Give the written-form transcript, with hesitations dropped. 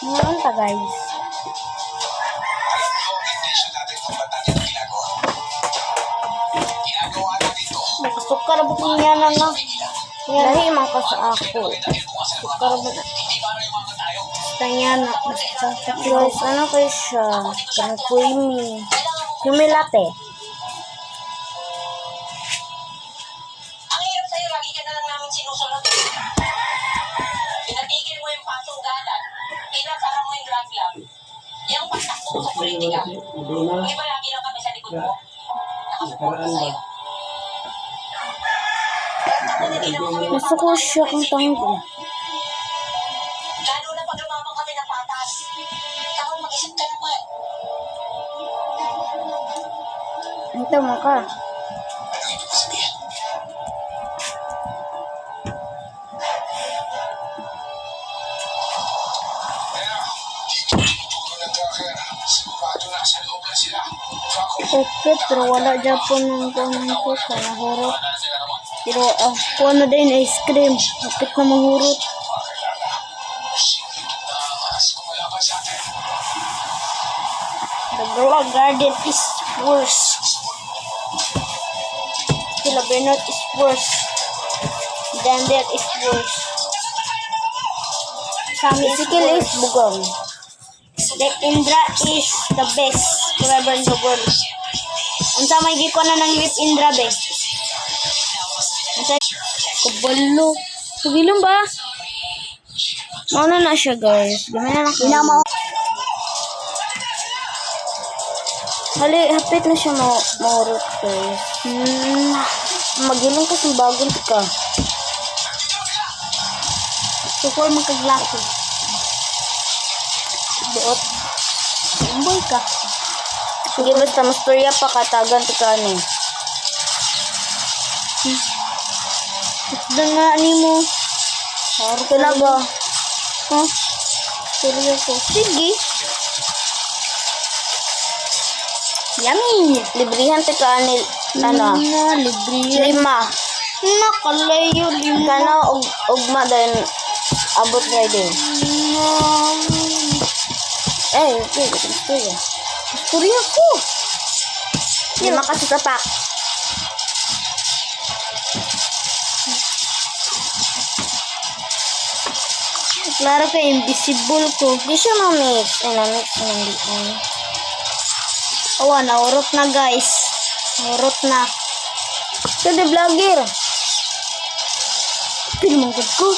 Ngayon pa guys. Sukar ba niya na na? Lahi man ka sa ako. Sukar ba na? Basta niya na. Guys, ano kayo siya? Kanang creamy. Creamy latte. Ang hirap sa'yo, lagi ka na lang namin sinusunod. Pinatigil mo yung patunggalan. Pinasara mo yung drug lab. Yung pagtakbo mo sa politika. Hindi ba lagi lang kami sa likod mo? Nakasuporta sa'yo. Gusto ko siya ang tanggo. Lalo na pag lumamang kami ng patas. Takot mag-isip ka naman. Ito mo ka. Okay, pero wala dyan po ng ganun ko. Kaya hurot. Pero ako na din ice cream. Kapit na mahurot. The Glow Garden is worse. Sila Bernard is worse. Dander is worse. Sami Sikil is bugong. Dek Indra is the best forever in the world. Unsa may giko na ng lip Indra be? Unsa kabalo? Sugilom ba? Mauna na siya guys. Gamay na lang. Hali, hapit na siya maurot guys. Magilong ka sa bagong ka. Sukol magkaglaki. Buot. Umboy ka. Sige, basta mastorya pa katagan ti ka ni. Doon nga ni mo. Haro ka na ba? Ha? Storya ko. Sige. Yummy. Librihan ti ka ni. Ano? Librihan. 5. Nakalayo 5. Kana ugma din. Abot kayo din. Okay. Storya. Storya ko. 5 kasi tapak. Klaro ka, invisible ko. Di siya ma-mix. Ay, na-mix na hindi. Awa, naurot na guys. Naurot na. Ito, di vlogger. Pinamangkod ko.